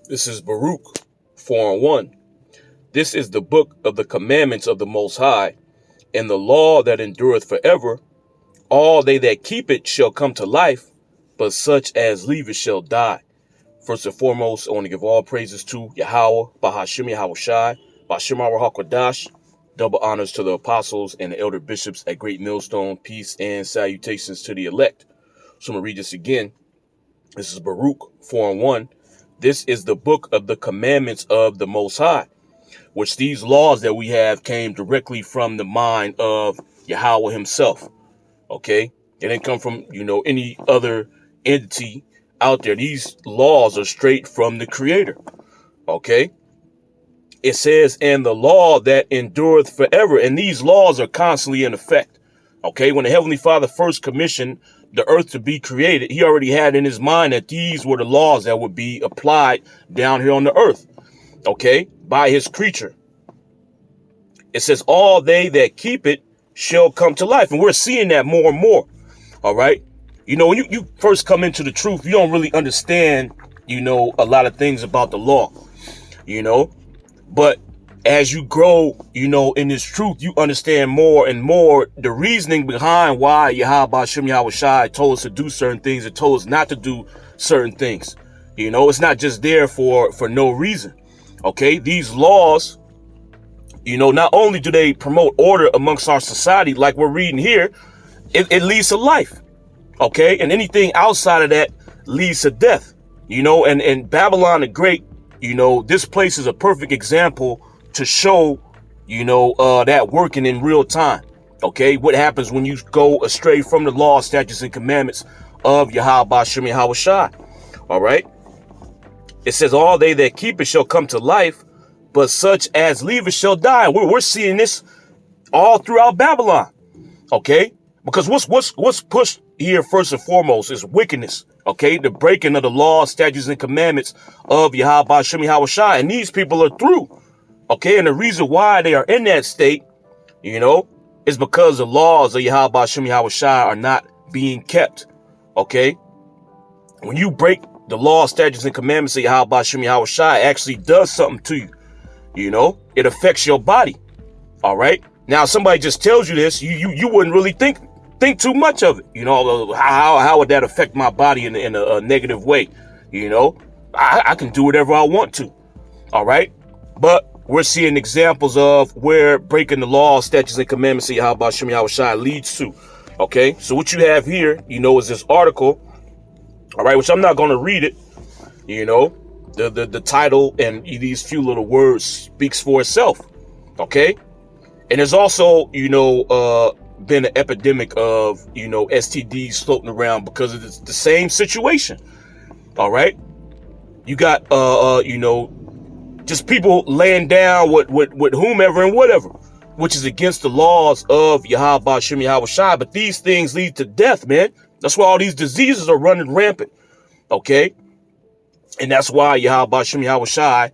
This is Baruch 4 and 1. This is the book of the commandments of the Most High, and the law that endureth forever. All they that keep it shall come to life, but such as leave it shall die. First and foremost, I want to give all praises to Yahweh, Bahashim Yahweh Shai, Bashim Hakwadash. Double honors to the apostles and the elder bishops at Great Millstone. Peace and salutations to the elect. So I'm going to read this again. This is Baruch 4 and 1. This is the book of the commandments of the Most High, which these laws that we have came directly from the mind of Yahweh himself. Okay. They didn't come from, any other entity out there. These laws are straight from the creator. Okay. It says, and the law that endureth forever. And these laws are constantly in effect. Okay. When the Heavenly Father first commissioned the earth to be created, he already had in his mind that these were the laws that would be applied down here on the earth. Okay. By his creature. It says, all they that keep it shall come to life. And we're seeing that more and more. All right. When you first come into the truth, you don't really understand, a lot of things about the law, but as you grow, in this truth, you understand more and more the reasoning behind why Yahweh Shem Yahweh Shai told us to do certain things and told us not to do certain things. It's not just there for no reason. OK, these laws, not only do they promote order amongst our society, like we're reading here, it leads to life. OK, and anything outside of that leads to death, and Babylon the Great, this place is a perfect example to show, that working in real time. OK, what happens when you go astray from the law, statutes and commandments of Yahweh Shem Yahweh Shai. All right. It says all they that keep it shall come to life, but such as leave it shall die. We're seeing this all throughout Babylon. OK, because what's pushed here first and foremost is wickedness. OK, the breaking of the law, statutes and commandments of Yahweh Shem Yahweh Shai. And these people are through. OK, and the reason why they are in that state, is because the laws of Yahweh Shem Yahweh Shai are not being kept. OK, when you break the law, statutes and commandments of Yahweh Shem Yahweh Shai, actually does something to you. It affects your body. All right. Now, if somebody just tells you this, you wouldn't really think too much of it. How would that affect my body in a negative way? I can do whatever I want to. All right. But we're seeing examples of where breaking the law, statutes and commandments of Yahweh Shem Yahweh Shai leads to. OK, so what you have here, is this article. All right, which I'm not going to read it. The title and these few little words speaks for itself. OK, and there's also, been an epidemic of, STDs floating around because it's the same situation. All right. You got, just people laying down with whomever and whatever, which is against the laws of Yahweh Shem Yahweh Shai. But these things lead to death, man. That's why all these diseases are running rampant. OK, and that's why Yahweh Shem Yahweh Shai,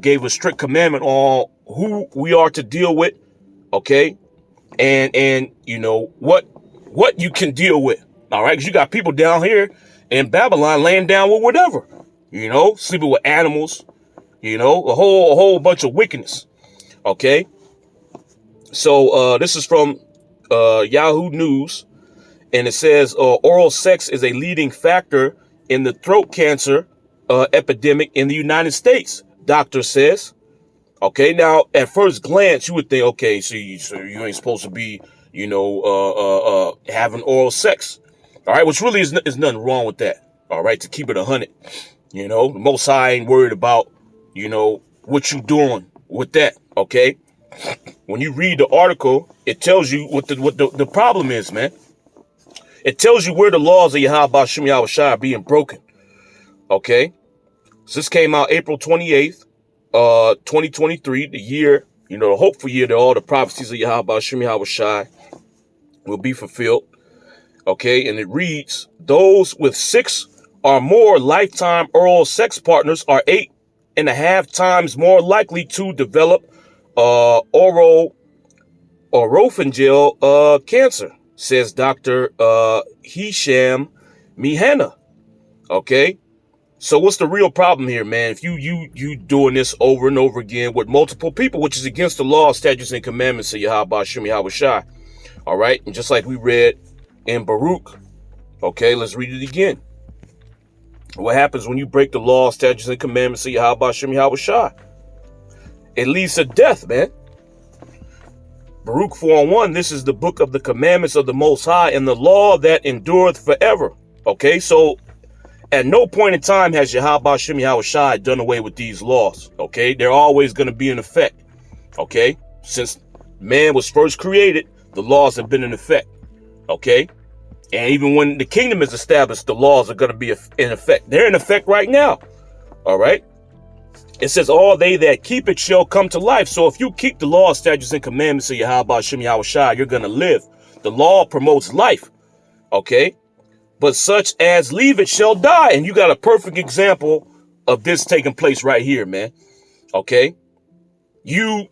gave a strict commandment on who we are to deal with. OK, and what you can deal with. All right. Because you got people down here in Babylon laying down with whatever, sleeping with animals, a whole bunch of wickedness. OK, so this is from Yahoo News. And it says oral sex is a leading factor in the throat cancer epidemic in the United States, doctor says. OK, now, at first glance, you would think, OK, so you ain't supposed to be, having oral sex. All right, which really is nothing wrong with that. All right, to keep it 100. The Most High ain't worried about, what you doing with that. OK, when you read the article, it tells you what the problem is, man. It tells you where the laws of Yahweh Shem Yahweh Shai are being broken. OK, so this came out April 28th, 2023, the year, the hopeful year that all the prophecies of Yahweh Shem Yahweh Shai will be fulfilled. OK, and it reads, those with 6 or more lifetime oral sex partners are 8.5 times more likely to develop oropharyngeal cancer, says Dr. Hisham Mihana. OK, So what's the real problem here, man? If you doing this over and over again with multiple people, which is against the law, statutes, and commandments of Yahweh Shem Yahweh Shai. All right, and just like we read in Baruch, okay, let's read it again. What happens when you break the law, statutes, and commandments of Yahweh Shem Yahweh Shai? It leads to death, man. Baruch 4:1, this is the book of the commandments of the Most High and the law that endureth forever. Okay, so at no point in time has Yahweh Shem Yahweh Shai done away with these laws. Okay, they're always going to be in effect. Okay, since man was first created, the laws have been in effect. Okay, and even when the kingdom is established, the laws are going to be in effect. They're in effect right now. All right. It says, all they that keep it shall come to life. So if you keep the law, statutes, and commandments of Yahweh Shem Yahweh Shai, you're going to live. The law promotes life. Okay. But such as leave it shall die. And you got a perfect example of this taking place right here, man. Okay. You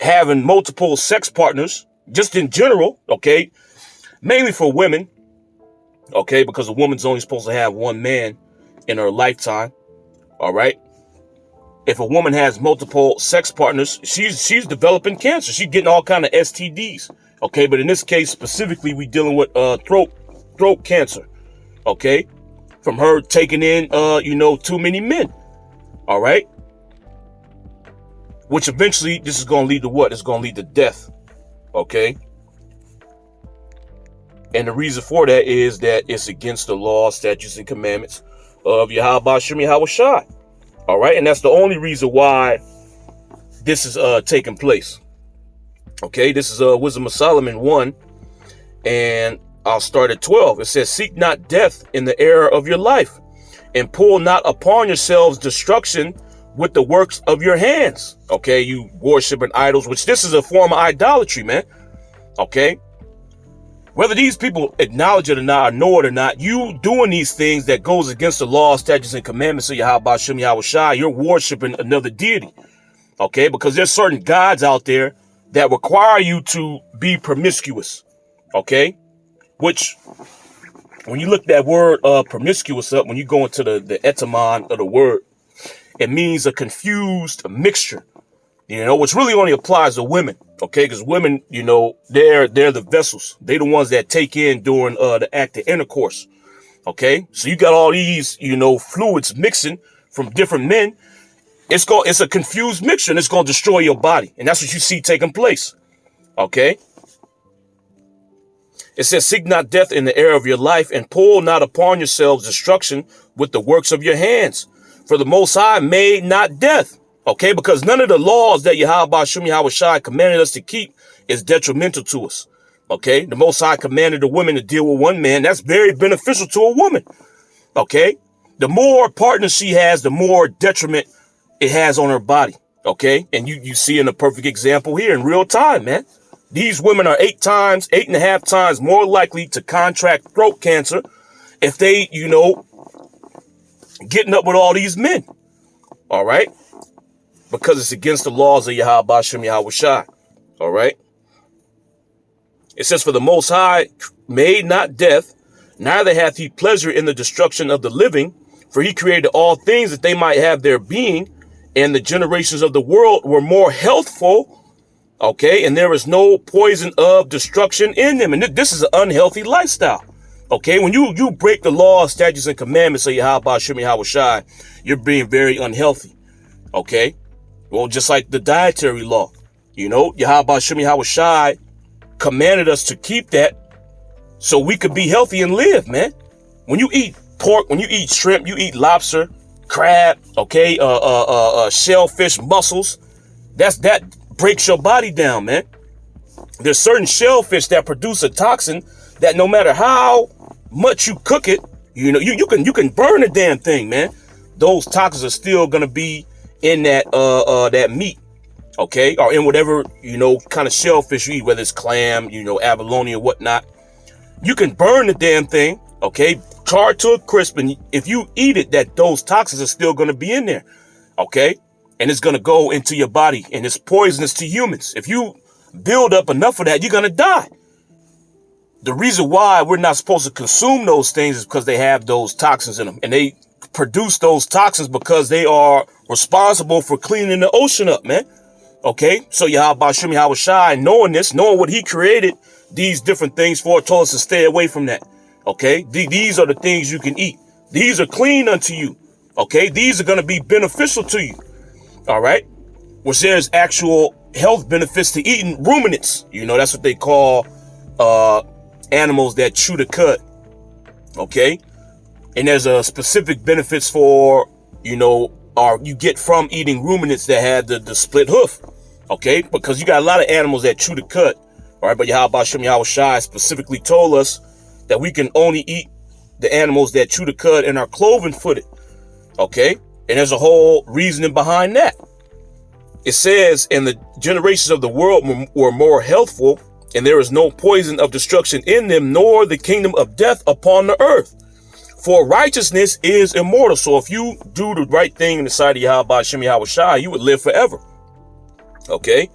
having multiple sex partners, just in general. Okay. Mainly for women. Okay. Because a woman's only supposed to have one man in her lifetime. All right. If a woman has multiple sex partners, she's developing cancer. She's getting all kind of STDs. Okay, but in this case specifically, we dealing with throat cancer. Okay, from her taking in too many men. All right, which eventually this is going to lead to what? It's going to lead to death. Okay, and the reason for that is that it's against the law, statutes, and commandments of Yahweh Shem Yahweh Shai. All right. And that's the only reason why this is taking place. OK, this is Wisdom of Solomon 1. And I'll start at 12. It says, seek not death in the era of your life, and pull not upon yourselves destruction with the works of your hands. OK, you worshiping idols, which this is a form of idolatry, man. OK, whether these people acknowledge it or not, or know it or not, you doing these things that goes against the law, statutes, and commandments of Yahweh Shem Yahweh Shai, you're worshiping another deity. Okay, because there's certain gods out there that require you to be promiscuous. Okay, which when you look that word promiscuous up, when you go into the etymon of the word, it means a confused mixture. Which really only applies to women, okay? Because women, they're the vessels. They're the ones that take in during the act of intercourse, okay? So you got all these, fluids mixing from different men. It's a confused mixture, and it's going to destroy your body. And that's what you see taking place, okay? It says, seek not death in the era of your life, and pull not upon yourselves destruction with the works of your hands. For the Most High made not death. Okay, because none of the laws that Yahweh Shem Yahweh Shai commanded us to keep is detrimental to us. Okay, the Most High commanded a woman to deal with one man. That's very beneficial to a woman. Okay, the more partners she has, the more detriment it has on her body. Okay, and you see in a perfect example here in real time, man. These women are 8.5 times more likely to contract throat cancer if they, getting up with all these men. All right. Because it's against the laws of Yahweh Shem Yahweh Shai. All right. It says, for the Most High made not death, neither hath he pleasure in the destruction of the living, for he created all things that they might have their being, and the generations of the world were more healthful. Okay. And there is no poison of destruction in them. And this is an unhealthy lifestyle. Okay. When you break the law, statutes, and commandments of Yahweh Shem Yahweh Shai, you're being very unhealthy. Okay. Well, just like the dietary law, Yahweh Shem Yahweh Shai commanded us to keep that so we could be healthy and live, man. When you eat pork, when you eat shrimp, you eat lobster, crab, okay, shellfish, mussels, that breaks your body down, man. There's certain shellfish that produce a toxin that no matter how much you cook it, you can burn the damn thing, man. Those toxins are still gonna be in that meat, okay, or in whatever kind of shellfish you eat, whether it's clam, abalone or whatnot. You can burn the damn thing, okay, char it to a crisp, and if you eat it, those toxins are still going to be in there, okay, and it's going to go into your body, and it's poisonous to humans. If you build up enough of that, you're going to die. The reason why we're not supposed to consume those things is because they have those toxins in them, and they produce those toxins because they are responsible for cleaning the ocean up, man. Okay, so Yahweh Shem Yahweh Shai, knowing this, knowing what he created these different things for, told us to stay away from that. Okay, these are the things you can eat. These are clean unto you. Okay, these are going to be beneficial to you. All right, which there's actual health benefits to eating ruminants. You know, that's what they call animals that chew the cud. Okay, and there's a specific benefits for, you know, or you get from eating ruminants that have the split hoof. Okay, because you got a lot of animals that chew the cud. All right, but Yahweh Shem Yahweh Shai specifically told us that we can only eat the animals that chew the cud and are cloven footed. Okay, and there's a whole reasoning behind that. It says, and the generations of the world were more healthful, and there is no poison of destruction in them, nor the kingdom of death upon the earth. For righteousness is immortal. So if you do the right thing in the sight of Yahweh Shem Yahweh Shai, you would live forever. Okay,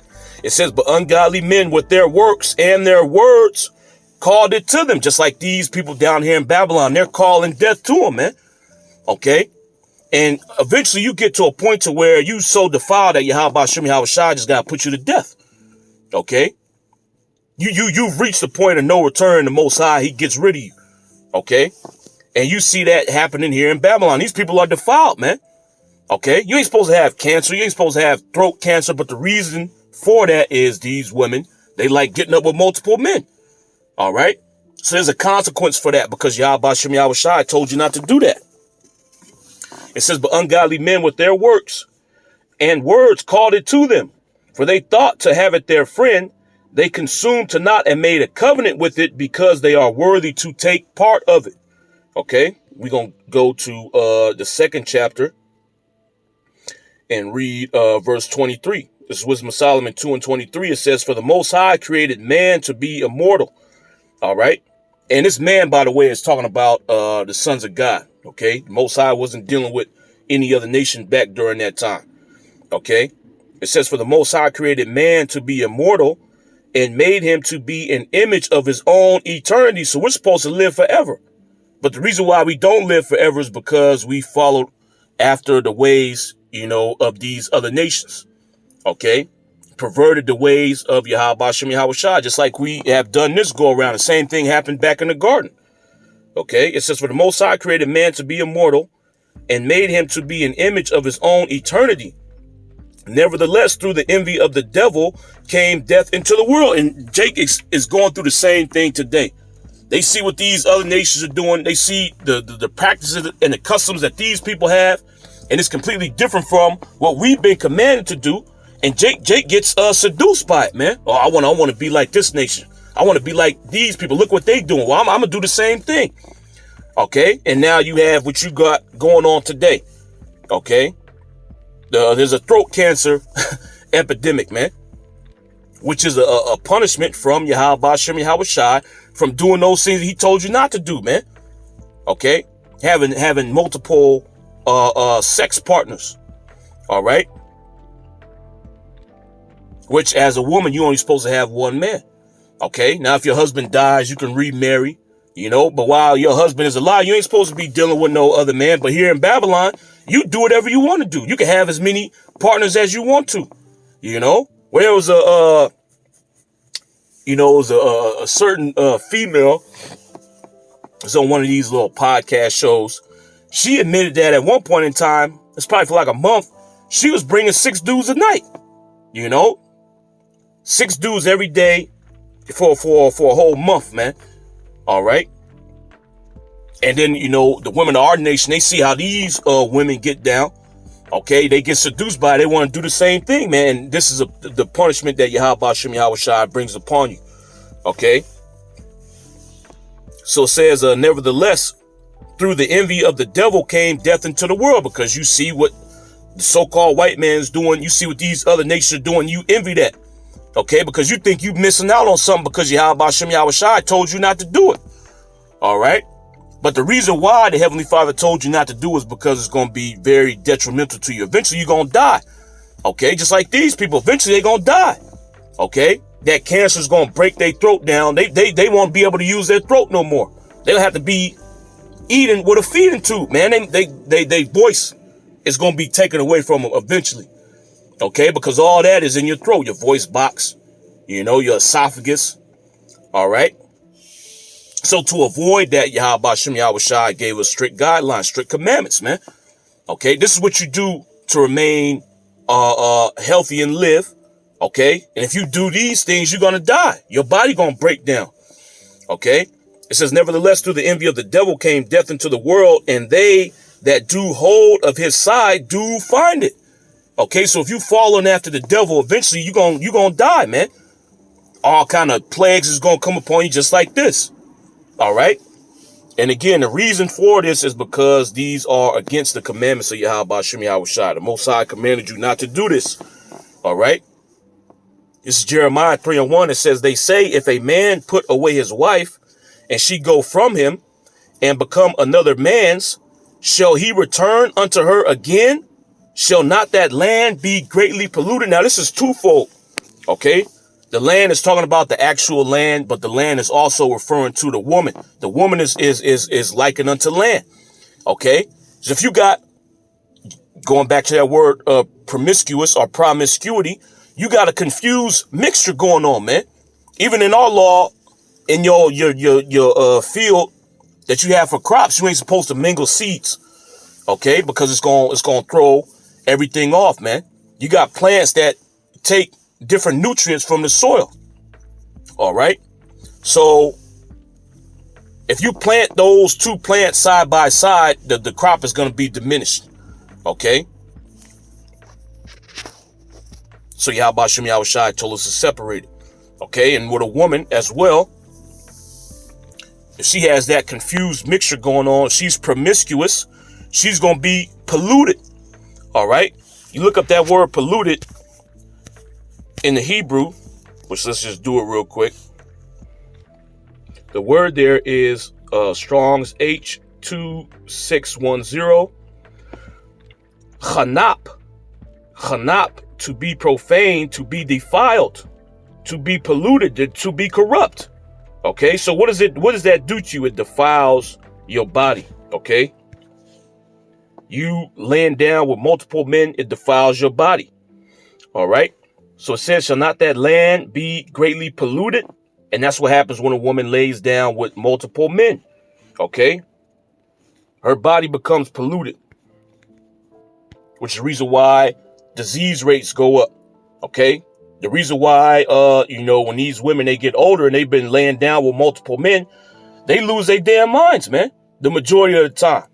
it says, but ungodly men with their works and their words called it to them, just like these people down here in Babylon. They're calling death to them, man. Okay, and eventually you get to a point to where you so defiled that Yahweh Shem Yahweh Shai just got to put you to death. Okay, you've reached the point of no return. The Most High, he gets rid of you. Okay, and you see that happening here in Babylon. These people are defiled, man. Okay, you ain't supposed to have cancer. You ain't supposed to have throat cancer. But the reason for that is these women, they like getting up with multiple men. All right. So there's a consequence for that because Yahweh Shem Yahweh Shai told you not to do that. It says, but ungodly men with their works and words called it to them, for they thought to have it their friend. They consumed to naught and made a covenant with it because they are worthy to take part of it. Okay, we're going to go to the second chapter and read verse 23. This is Wisdom of Solomon 2:23. It says, for the Most High created man to be immortal. All right. And this man, by the way, is talking about the sons of God. Okay. The Most High wasn't dealing with any other nation back during that time. Okay. It says, for the Most High created man to be immortal and made him to be an image of his own eternity. So we're supposed to live forever. But the reason why we don't live forever is because we followed after the ways, you know, of these other nations. Okay. Perverted the ways of Yahweh Shem Yahweh Shai, just like we have done this go around. The same thing happened back in the garden. Okay. It says, for the Most High created man to be immortal and made him to be an image of his own eternity. Nevertheless, through the envy of the devil came death into the world. And Jake is going through the same thing today. They see what these other nations are doing. They see the practices and the customs that these people have. And it's completely different from what we've been commanded to do. And Jake gets seduced by it, man. Oh, I want to be like this nation. I want to be like these people. Look what they doing. Well, I'm going to do the same thing. Okay. And now you have what you got going on today. Okay. There's a throat cancer epidemic, man, which is a punishment from Yahweh Shem Yahweh Shai from doing those things that he told you not to do, man. Okay. Having multiple sex partners. All right. Which as a woman, you're only supposed to have one man. Okay. Now, if your husband dies, you can remarry, you know, but while your husband is alive, you ain't supposed to be dealing with no other man. But here in Babylon, you do whatever you want to do. You can have as many partners as you want to, you know. Where it was a certain female was on one of these little podcast shows. She admitted that at one point in time, it's probably for like a month, she was bringing 6 dudes a night, you know, 6 dudes every day for a whole month, man. All right. And then, you know, the women of our nation, they see how these women get down. Okay, they get seduced by it. They want to do the same thing, man. And this is the punishment that Yahweh Shem Yahweh Shai brings upon you. Okay. So it says, nevertheless, through the envy of the devil came death into the world, because you see what the so-called white man is doing. You see what these other nations are doing. You envy that. Okay, because you think you're missing out on something because Yahweh Shem Yahweh Shai told you not to do it. All right. But the reason why the Heavenly Father told you not to do is because it's going to be very detrimental to you. Eventually, you're going to die. Okay, just like these people. Eventually, they're going to die. Okay, that cancer is going to break their throat down. They won't be able to use their throat no more. They'll have to be eating with a feeding tube, man. They voice is going to be taken away from them eventually. Okay, because all that is in your throat, your voice box, your esophagus. All right. So to avoid that, Yahweh Hashem Yahweh Shai gave us strict guidelines, strict commandments, man. Okay, this is what you do to remain healthy and live. Okay, and if you do these things, you're gonna die. Your body gonna break down. Okay, it says, nevertheless, through the envy of the devil came death into the world, and they that do hold of his side do find it. Okay, so if you following after the devil, eventually you're gonna die, man. All kind of plagues is gonna come upon you just like this. All right. And again, the reason for this is because these are against the commandments of Yahweh Hashem Yahweh Shai. The Most High commanded you not to do this. All right. This is Jeremiah 3:1. It says, they say, if a man put away his wife and she go from him and become another man's, shall he return unto her again? Shall not that land be greatly polluted? Now, this is twofold. Okay. The land is talking about the actual land, but the land is also referring to the woman. The woman is likened unto land. Okay. So if you got, going back to that word, promiscuous or promiscuity, you got a confused mixture going on, man. Even in our law, in your field that you have for crops, you ain't supposed to mingle seeds. Okay. Because it's going to throw everything off, man. You got plants that take different nutrients from the soil. All right. So if you plant those two plants side by side, the crop is going to be diminished. Okay. So Yahweh Hashem Yahweh Shai told us to separate it. Okay. And with a woman as well, if she has that confused mixture going on, she's promiscuous, she's going to be polluted. All right. You look up that word polluted in the Hebrew, which let's just do it real quick. The word there is Strong's H2610. Chanap. Chanap, to be profane, to be defiled, to be polluted, to be corrupt. Okay, so what does that do to you? It defiles your body. Okay. You laying down with multiple men, it defiles your body. All right. So it says, shall not that land be greatly polluted? And that's what happens when a woman lays down with multiple men. Okay. Her body becomes polluted, which is the reason why disease rates go up. Okay. The reason why, when these women, they get older and they've been laying down with multiple men, they lose their damn minds, man. The majority of the time.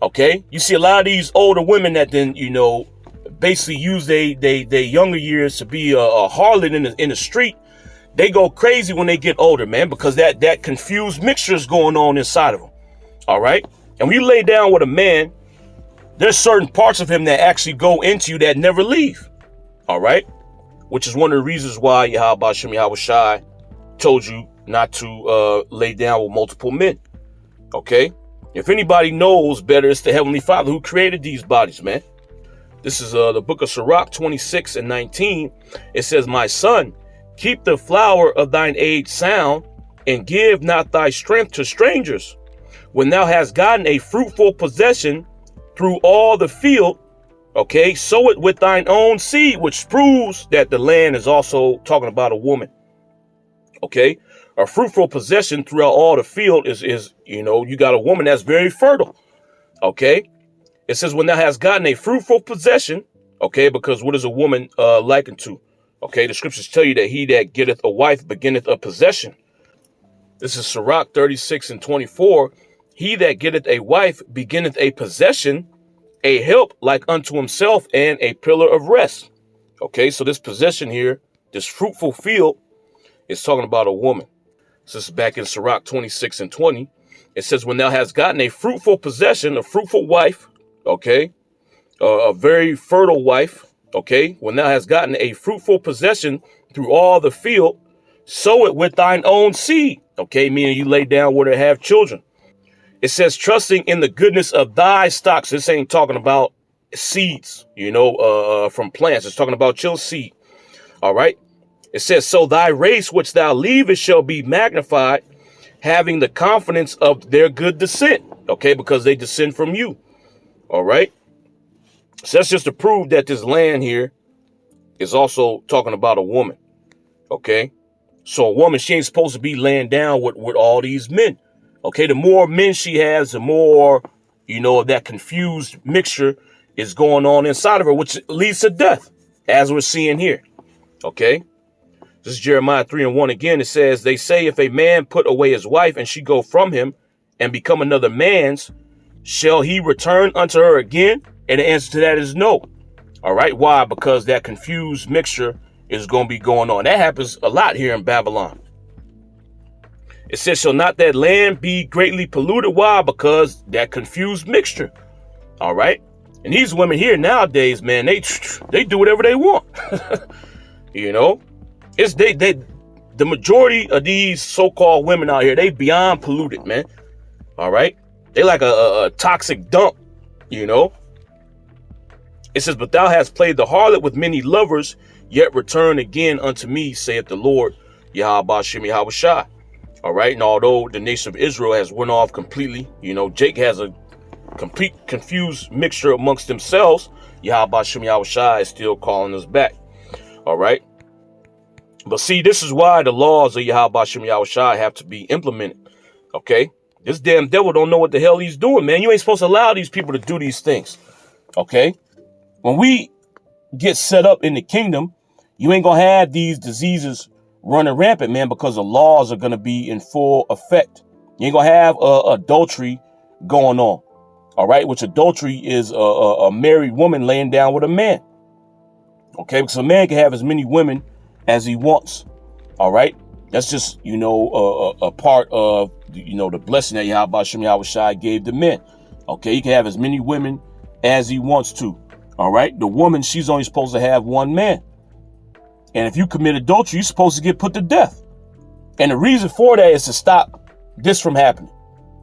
Okay. You see a lot of these older women that then, basically use their younger years to be a harlot in the street. They go crazy when they get older, man, because that confused mixture is going on inside of them. All right. And when you lay down with a man, there's certain parts of him that actually go into you that never leave. All right. Which is one of the reasons why Yahweh Hashem Yahweh Shai told you not to lay down with multiple men. Okay. If anybody knows better, it's the Heavenly Father who created these bodies, man. This is the book of Sirach 26:19. It says, my son, keep the flower of thine age sound, and give not thy strength to strangers. When thou hast gotten a fruitful possession through all the field, okay, sow it with thine own seed, which proves that the land is also talking about a woman. Okay, a fruitful possession throughout all the field is you got a woman that's very fertile. Okay. It says, when thou hast gotten a fruitful possession, okay, because what is a woman likened to? Okay, the scriptures tell you that he that getteth a wife beginneth a possession. This is Sirach 36:24. He that getteth a wife beginneth a possession, a help like unto himself, and a pillar of rest. Okay, so this possession here, this fruitful field, is talking about a woman. So this is back in Sirach 26:20. It says, when thou hast gotten a fruitful possession, a fruitful wife, okay, a very fertile wife, okay, when thou hast gotten a fruitful possession through all the field, sow it with thine own seed, okay, meaning you lay down where to have children. It says, trusting in the goodness of thy stocks. This ain't talking about seeds, from plants. It's talking about your seed, all right? It says, so thy race which thou leavest shall be magnified, having the confidence of their good descent. Okay, because they descend from you. All right. So that's just to prove that this land here is also talking about a woman. Okay. So a woman, she ain't supposed to be laying down with all these men. Okay. The more men she has, the more, that confused mixture is going on inside of her, which leads to death, as we're seeing here. Okay. This is Jeremiah 3:1 again. It says, they say, if a man put away his wife and she go from him and become another man's, shall he return unto her again? And the answer to that is no. All right. Why? Because that confused mixture is going to be going on. That happens a lot here in Babylon. It says, shall not that land be greatly polluted? Why? Because that confused mixture. All right. And these women here nowadays, man, they do whatever they want. It's the majority of these so-called women out here, they beyond polluted, man. All right. They like a toxic dump, It says, but thou hast played the harlot with many lovers, yet return again unto me, saith the Lord, Yahweh Shem Yahweh Shai. All right. And although the nation of Israel has went off completely, Jake has a complete confused mixture amongst themselves. Yahweh Shem Yahweh Shai is still calling us back. All right. But see, this is why the laws of Yahweh Shem Yahweh Shai have to be implemented. Okay. This damn devil don't know what the hell he's doing, man. You ain't supposed to allow these people to do these things. Okay. When we get set up in the kingdom, you ain't going to have these diseases running rampant, man, because the laws are going to be in full effect. You ain't going to have adultery going on. All right. Which adultery is a married woman laying down with a man. Okay. Because a man can have as many women as he wants. All right. That's just, a part of, the blessing that Yahweh Shem Yahweh Shai gave the men. Okay. He can have as many women as he wants to. All right. The woman, she's only supposed to have one man. And if you commit adultery, you're supposed to get put to death. And the reason for that is to stop this from happening.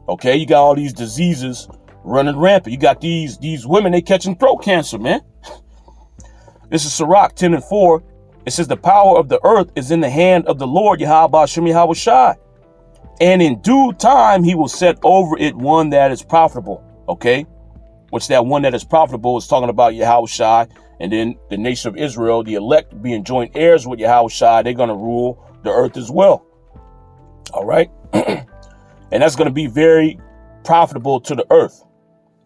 Okay. You got all these diseases running rampant. You got these women, they catching throat cancer, man. This is Sirach 10:4. It says, the power of the earth is in the hand of the Lord, Yahweh Shem Yahweh Shai. And in due time, he will set over it one that is profitable. Okay. Which that one that is profitable is talking about Yahweh Shai. And then the nation of Israel, the elect, being joint heirs with Yahweh Shai, they're going to rule the earth as well. All right. And that's going to be very profitable to the earth.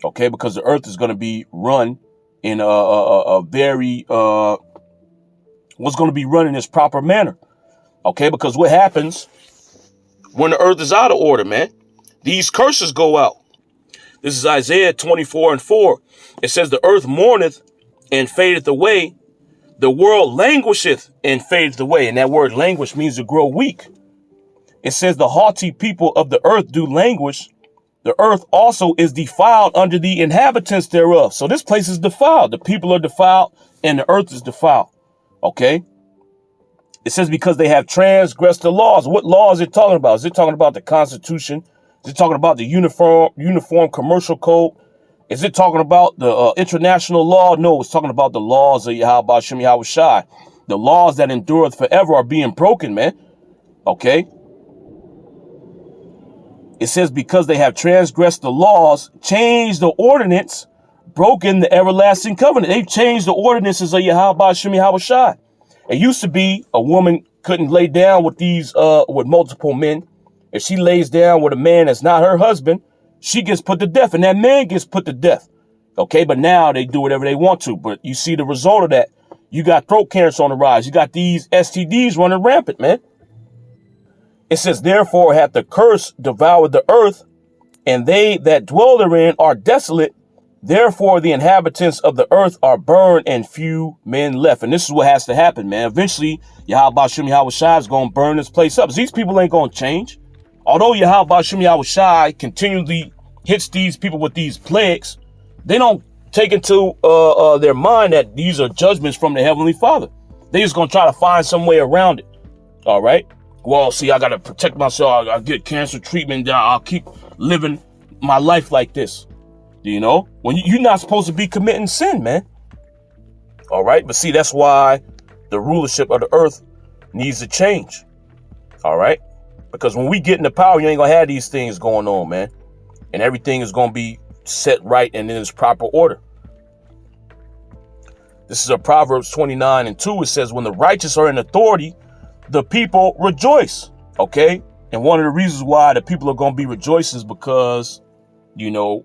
Okay. Because the earth is going to be run in a very, what's going to be run in this proper manner. Okay. Because what happens when the earth is out of order, man? These curses go out. This is Isaiah 24:4. It says, the earth mourneth and fadeth away. The world languisheth and fadeth away. And that word languish means to grow weak. It says, the haughty people of the earth do languish. The earth also is defiled under the inhabitants thereof. So this place is defiled. The people are defiled and the earth is defiled. Okay. It says because they have transgressed the laws. What law is it talking about? Is it talking about the Constitution? Is it talking about the uniform commercial code? Is it talking about the international law? No, it's talking about the laws of Yahweh Shem Yahweh Shai. The laws that endureth forever are being broken, man. Okay. It says because they have transgressed the laws, changed the ordinance, broken the everlasting covenant. They've changed the ordinances of Yahweh Shem Yahweh Shai. It used to be a woman couldn't lay down with with multiple men. If she lays down with a man that's not her husband, she gets put to death and that man gets put to death. Okay. But now they do whatever they want to. But you see the result of that. You got throat cancer on the rise. You got these STDs running rampant, man. It says, therefore hath the curse devoured the earth, and they that dwell therein are desolate. Therefore the inhabitants of the earth are burned, and few men left. And this is what has to happen, man. Eventually, Yahweh Shem Yahweh Shai is going to burn this place up. These people ain't going to change. Although Yahweh Shem Yahweh Shai continually hits these people with these plagues, they don't take into their mind that these are judgments from the Heavenly Father. They just going to try to find some way around it. All right. Well, see, I got to protect myself. I'll get cancer treatment. I'll keep living my life like this. When you're not supposed to be committing sin, man. All right. But see, that's why the rulership of the earth needs to change. All right. Because when we get into power, you ain't going to have these things going on, man. and everything is going to be set right and in its proper order. This is a Proverbs 29:2. It says, when the righteous are in authority, the people rejoice. Okay. And one of the reasons why the people are going to be rejoicing is because, you know,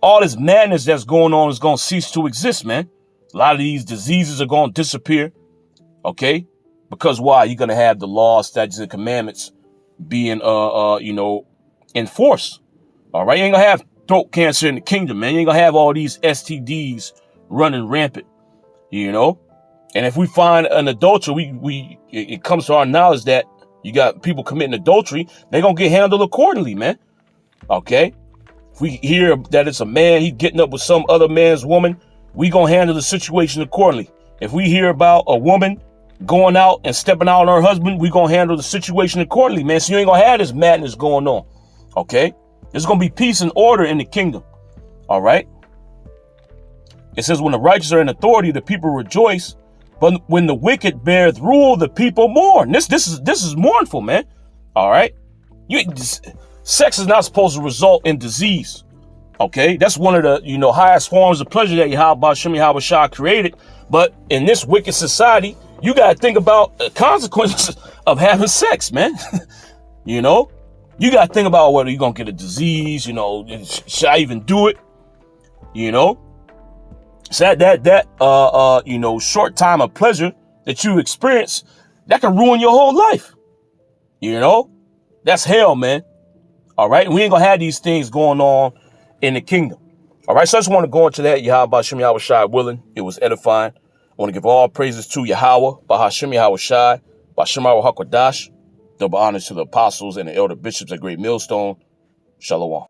all this madness that's going on is going to cease to exist, man. A lot of these diseases are going to disappear. Okay. Because why? You're going to have the laws, statutes, and commandments being, you know, enforced. All right. You ain't going to have throat cancer in the kingdom, man. You ain't going to have all these STDs running rampant, you know. And if we find an adultery, it comes to our knowledge that you got people committing adultery, they're going to get handled accordingly, man. Okay. If we hear that it's a man, he's getting up with some other man's woman, we going to handle the situation accordingly. If we hear about a woman going out and stepping out on her husband, we going to handle the situation accordingly, man. So you ain't going to have this madness going on. Okay. There's going to be peace and order in the kingdom. All right. It says, when the righteous are in authority, the people rejoice. But when the wicked beareth rule, the people mourn. This is mournful, man. All right. Sex is not supposed to result in disease. Okay. That's one of the, you know, highest forms of pleasure that Yahweh Shem Yahweh Shah created. But in this wicked society, you got to think about the consequences of having sex, man. You know, you got to think about whether you're going to get a disease, you know, should I even do it? You know, so that you know, short time of pleasure that you experience, that can ruin your whole life. You know, that's hell, man. All right. We ain't going to have these things going on in the kingdom. All right. So I just want to go into that. Yahweh Shem Yahweh Shai willing. It was edifying. I want to give all praises to Yahweh, Bahashem Yahweh Shai, Bahashem Yahweh HaKadosh. Double honors to the apostles and the elder bishops at Great Millstone. Shalom.